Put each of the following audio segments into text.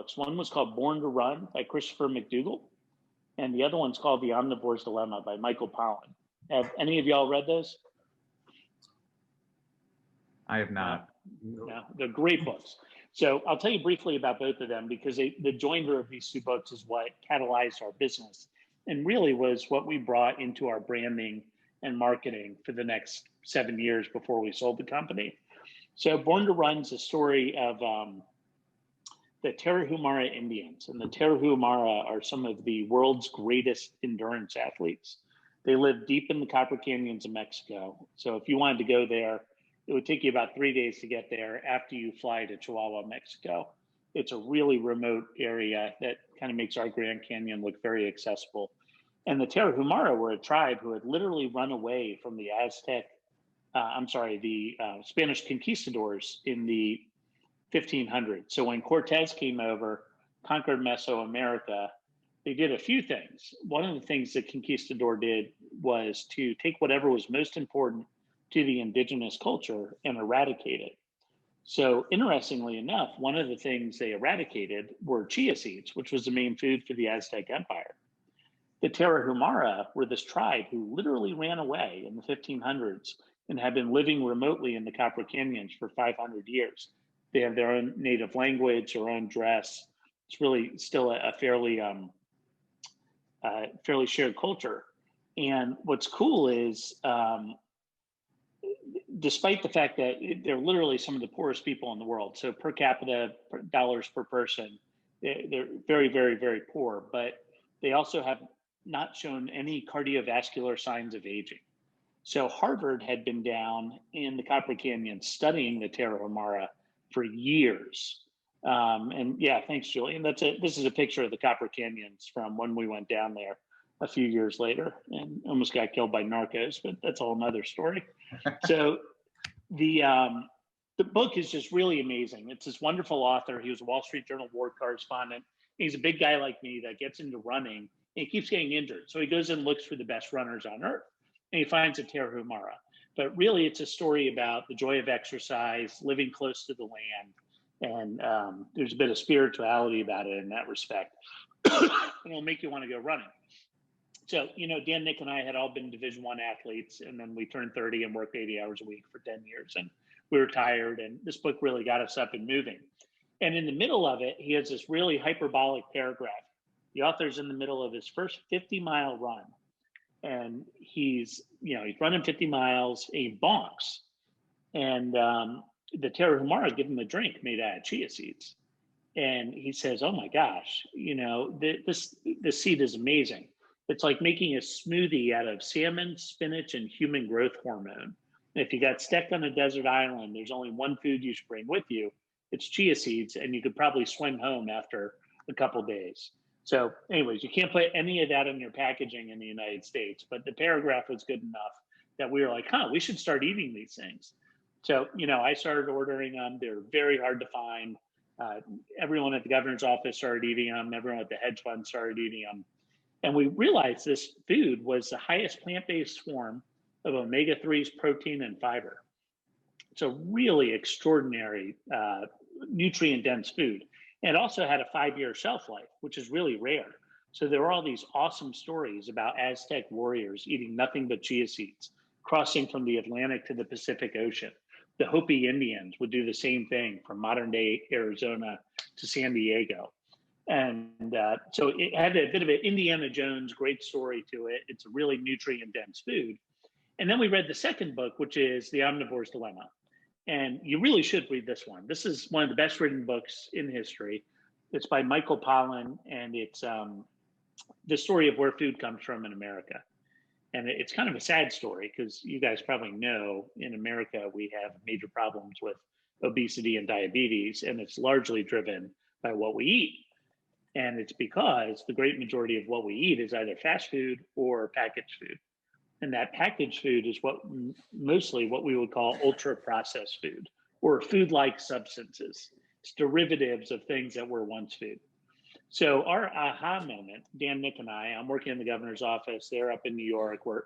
books. One was called Born to Run by Christopher McDougall, and the other one's called The Omnivore's Dilemma by Michael Pollan. Have any of y'all read those? I have not. No, they're great books. So I'll tell you briefly about both of them, because the joinder of these two books is what catalyzed our business and really was what we brought into our branding and marketing for the next 7 years before we sold the company. So Born to Run is a story of the Tarahumara Indians. And the Tarahumara are some of the world's greatest endurance athletes. They live deep in the Copper Canyons of Mexico. So if you wanted to go there, it would take you about 3 days to get there after you fly to Chihuahua, Mexico. It's a really remote area that kind of makes our Grand Canyon look very accessible. And the Tarahumara were a tribe who had literally run away from the Spanish conquistadors in the 1500s. So when Cortez came over, conquered Mesoamerica, they did a few things. One of the things the conquistador did was to take whatever was most important to the indigenous culture and eradicate it. So interestingly enough, one of the things they eradicated were chia seeds, which was the main food for the Aztec Empire. The Tarahumara were this tribe who literally ran away in the 1500s and have been living remotely in the Copper Canyons for 500 years. They have their own native language, their own dress. It's really still a fairly shared culture. And what's cool is, despite the fact that they're literally some of the poorest people in the world, so per capita dollars per person, they're very, very, very poor, but they also have not shown any cardiovascular signs of aging. So Harvard had been down in the Copper Canyon studying the Tarahumara for years. And yeah, thanks, Julian. This is a picture of the Copper Canyons from when we went down there a few years later and almost got killed by narcos, but that's a whole nother story. So the book is just really amazing. It's this wonderful author. He was a Wall Street Journal war correspondent. He's a big guy like me that gets into running and he keeps getting injured. So he goes and looks for the best runners on earth and he finds a Tarahumara. But really it's a story about the joy of exercise, living close to the land. And there's a bit of spirituality about it in that respect. And it'll make you want to go running. So, Dan, Nick, and I had all been Division I athletes, and then we turned 30 and worked 80 hours a week for 10 years, and we were tired, and this book really got us up and moving. And in the middle of it, he has this really hyperbolic paragraph. The author's in the middle of his first 50-mile run, and he's running 50 miles, and he bonks, and the Tarahumara give him a drink made out of chia seeds. And he says, oh my gosh, this seed is amazing. It's like making a smoothie out of salmon, spinach, and human growth hormone. If you got stuck on a desert island, there's only one food you should bring with you. It's chia seeds, and you could probably swim home after a couple days. So anyways, you can't put any of that in your packaging in the United States, but the paragraph was good enough that we were like, we should start eating these things. So, I started ordering them. They're very hard to find. Everyone at the governor's office started eating them. Everyone at the hedge fund started eating them. And we realized this food was the highest plant-based form of omega-3s, protein, and fiber. It's a really extraordinary nutrient-dense food. And it also had a 5-year shelf life, which is really rare. So there were all these awesome stories about Aztec warriors eating nothing but chia seeds, crossing from the Atlantic to the Pacific Ocean. The Hopi Indians would do the same thing from modern-day Arizona to San Diego. And so it had a bit of an Indiana Jones great story to it. It's a really nutrient-dense food. And then we read the second book, which is The Omnivore's Dilemma. And you really should read this one. This is one of the best written books in history. It's by Michael Pollan, and it's the story of where food comes from in America. And it's kind of a sad story because you guys probably know in America, we have major problems with obesity and diabetes, and it's largely driven by what we eat. And it's because the great majority of what we eat is either fast food or packaged food. And that packaged food is mostly what we would call ultra processed food or food-like substances. It's derivatives of things that were once food. So our aha moment, Dan, Nick, and I'm working in the governor's office. They're up in New York where,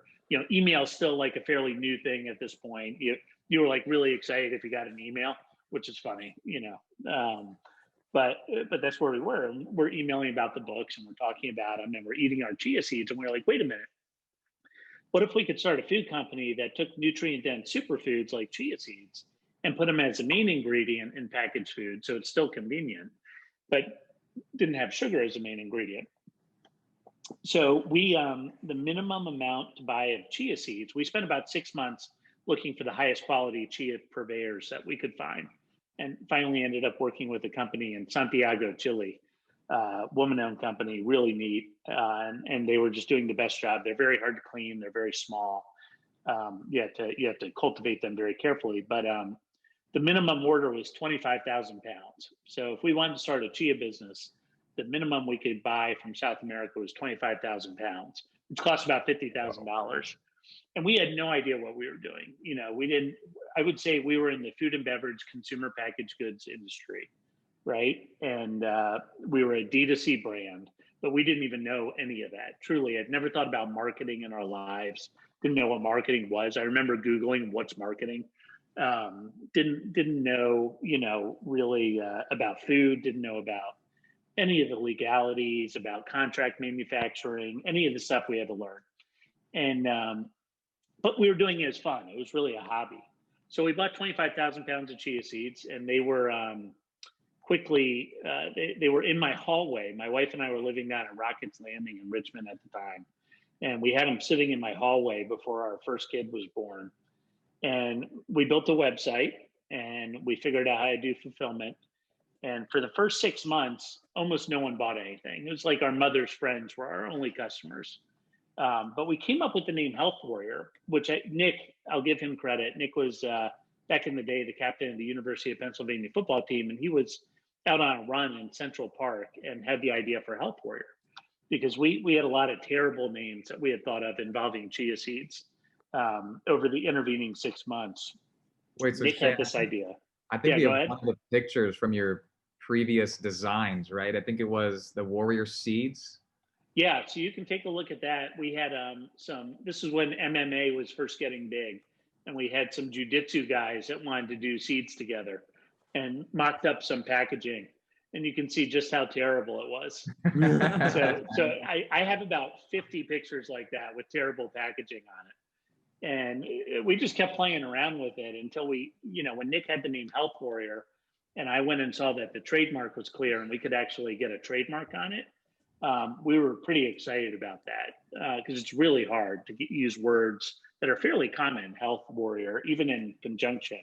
email is still like a fairly new thing at this point. You were like really excited if you got an email, which is funny, but that's where we were. And we're emailing about the books and we're talking about them and we're eating our chia seeds. And we're like, wait a minute, what if we could start a food company that took nutrient dense superfoods like chia seeds and put them as a main ingredient in packaged food, so it's still convenient, but didn't have sugar as a main ingredient. So the minimum amount to buy of chia seeds, we spent about 6 months looking for the highest quality chia purveyors that we could find, and finally ended up working with a company in Santiago, Chile, woman-owned company, really neat, and they were just doing the best job. They're very hard to clean. They're very small. You have to cultivate them very carefully, but the minimum order was 25,000 pounds. So if we wanted to start a chia business, the minimum we could buy from South America was 25,000 pounds, which cost about $50,000. And we had no idea what we were doing. You know, we didn't, I would say we were in the food and beverage consumer packaged goods industry, right? And we were a D2C brand, but we didn't even know any of that. Truly, I'd never thought about marketing in our lives. Didn't know what marketing was. I remember Googling what's marketing. Didn't know, you know, really about food, didn't know about any of the legalities, about contract manufacturing, any of the stuff we had to learn. And but we were doing it as fun. It was really a hobby. So we bought 25,000 pounds of chia seeds, and they were quickly, they were in my hallway. My wife and I were living down at Rockets Landing in Richmond at the time. And we had them sitting in my hallway before our first kid was born. And we built a website and we figured out how to do fulfillment. And for the first 6 months, almost no one bought anything. It was like our mother's friends were our only customers. But we came up with the name Health Warrior, which Nick, I'll give him credit. Nick was back in the day the captain of the University of Pennsylvania football team, and he was out on a run in Central Park and had the idea for Health Warrior, because we had a lot of terrible names that we had thought of involving chia seeds over the intervening 6 months. Wait, so Nick Shane, had this idea. I think Yeah, we go have ahead. one of the pictures from your previous designs, right? I think it was the Warrior Seeds. Yeah, so you can take a look at that. We had this is when MMA was first getting big, and we had some jujitsu guys that wanted to do seeds together and mocked up some packaging. And you can see just how terrible it was. So I have about 50 pictures like that with terrible packaging on it. And we just kept playing around with it until we, you know, when Nick had the name Health Warrior, and I went and saw that the trademark was clear and we could actually get a trademark on it. We were pretty excited about that because it's really hard to use words that are fairly common, Health Warrior, even in conjunction,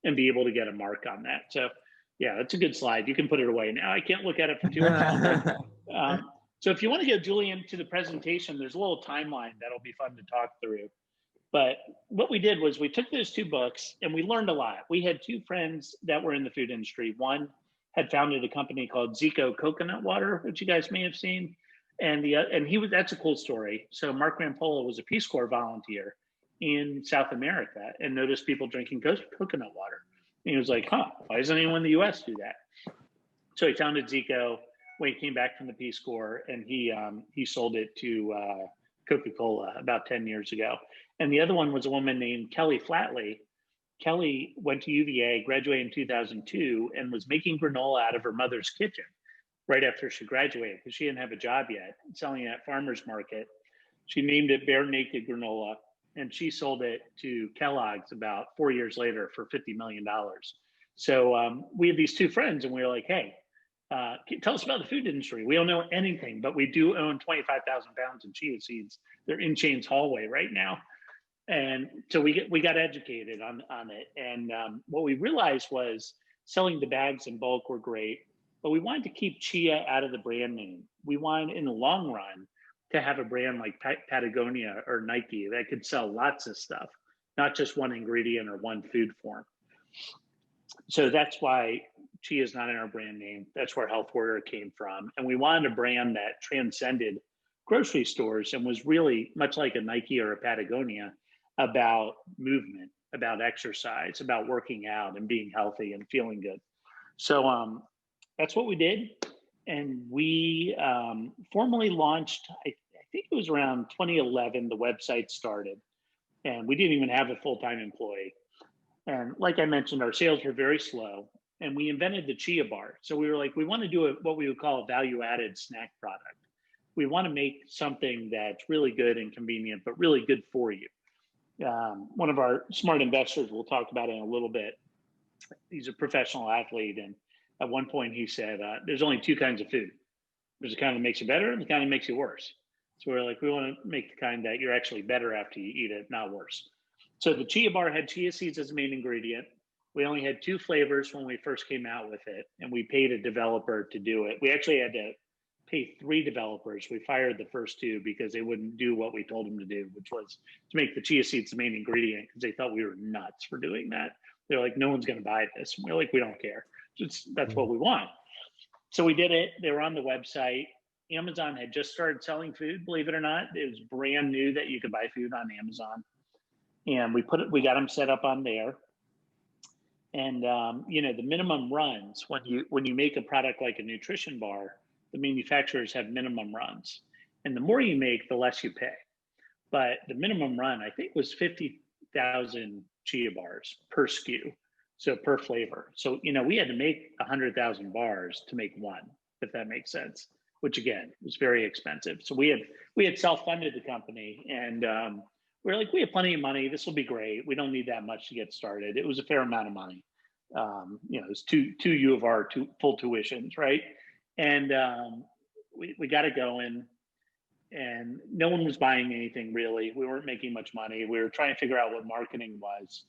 and be able to get a mark on that. So yeah, that's a good slide. You can put it away now. I can't look at it for too much longer. So if you want to go, Julian, to the presentation, there's a little timeline that'll be fun to talk through. But what we did was we took those two books and we learned a lot. We had two friends that were in the food industry. One had founded a company called Zico Coconut Water, which you guys may have seen. And that's a cool story. So Mark Rampolla was a Peace Corps volunteer in South America and noticed people drinking coconut water. And he was like, why doesn't anyone in the US do that? So he founded Zico when he came back from the Peace Corps, and he sold it to Coca-Cola about 10 years ago. And the other one was a woman named Kelly Flatley. Kelly went to UVA, graduated in 2002, and was making granola out of her mother's kitchen right after she graduated because she didn't have a job yet, selling it at farmer's market. She named it Bare Naked Granola, and she sold it to Kellogg's about 4 years later for $50 million. So we had these two friends, and we were like, hey, tell us about the food industry. We don't know anything, but we do own 25,000 pounds of chia seeds. They're in Shane's hallway right now. And so we got educated on it. And what we realized was selling the bags in bulk were great, but we wanted to keep chia out of the brand name. We wanted, in the long run, to have a brand like Patagonia or Nike that could sell lots of stuff, not just one ingredient or one food form. So that's why chia is not in our brand name. That's where Health Warrior came from. And we wanted a brand that transcended grocery stores and was really much like a Nike or a Patagonia, about movement, about exercise, about working out and being healthy and feeling good. So that's what we did. And we formally launched, I think it was around 2011, the website started. And we didn't even have a full-time employee. And like I mentioned, our sales were very slow. and we invented the chia bar. So we were like, we want to do what we would call a value-added snack product. We want to make something that's really good and convenient, but really good for you. One of our smart investors, we'll talk about it in a little bit. He's a professional athlete, and at one point he said, "There's only two kinds of food. There's the kind that makes you better, and the kind that makes you worse." So we're like, we want to make the kind that you're actually better after you eat it, not worse. So the chia bar had chia seeds as the main ingredient. We only had two flavors when we first came out with it, and we paid a developer to do it. We actually had to pay three developers. We fired the first two because they wouldn't do what we told them to do, which was to make the chia seeds the main ingredient, because they thought we were nuts for doing that. They're like, no one's going to buy this. And we're like, we don't care. That's what we want. So we did it. They were on the website. Amazon had just started selling food, believe it or not. It was brand new that you could buy food on Amazon. And we got them set up on there. And the minimum runs when you make a product like a nutrition bar, the manufacturers have minimum runs. And the more you make, the less you pay. But the minimum run, I think, was 50,000 chia bars per SKU, so per flavor. So, we had to make 100,000 bars to make one, if that makes sense, which again was very expensive. So we had self-funded the company, and we were like, we have plenty of money. This will be great. We don't need that much to get started. It was a fair amount of money. It was two U of R full tuitions, right? And we got it going. And no one was buying anything really. We weren't making much money. We were trying to figure out what marketing was.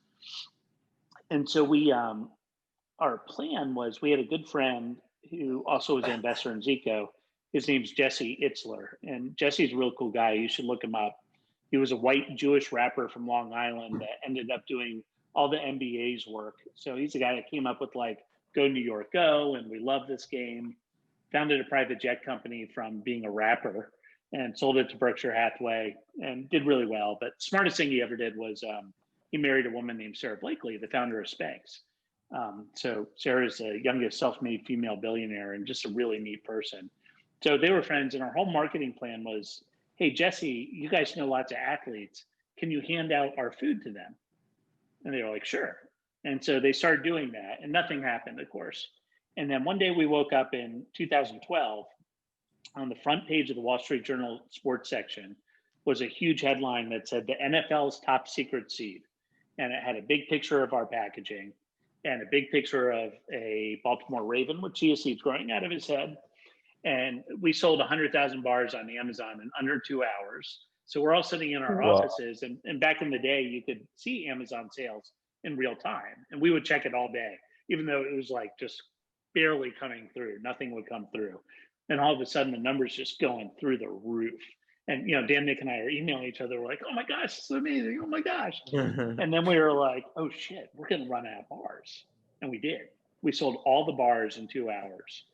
And so our plan was, we had a good friend who also was an investor in Zico. His name's Jesse Itzler. And Jesse's a real cool guy. You should look him up. He was a white Jewish rapper from Long Island that ended up doing all the NBA's work. So he's the guy that came up with like Go New York Go, and we love this game. Founded a private jet company from being a rapper, and sold it to Berkshire Hathaway and did really well. But smartest thing he ever did was he married a woman named Sarah Blakely, the founder of Spanx. So Sarah's the youngest self-made female billionaire and just a really neat person. So they were friends, and our whole marketing plan was, hey, Jesse, you guys know lots of athletes. Can you hand out our food to them? And they were like, sure. And so they started doing that, and nothing happened, of course. And then one day we woke up in 2012, on the front page of the Wall Street Journal sports section was a huge headline that said the NFL's top secret seed. And it had a big picture of our packaging and a big picture of a Baltimore Raven with chia seeds growing out of his head. And we sold 100,000 bars on Amazon in under 2 hours. So we're all sitting in our offices. And back in the day, you could see Amazon sales in real time. And we would check it all day, even though it was like just barely coming through. Nothing would come through. And all of a sudden, the numbers just going through the roof. And, Dan, Nick, and I are emailing each other. We're like, oh, my gosh, this is amazing. Oh, my gosh. And then we were like, oh, shit, we're going to run out of bars. And we did. We sold all the bars in 2 hours.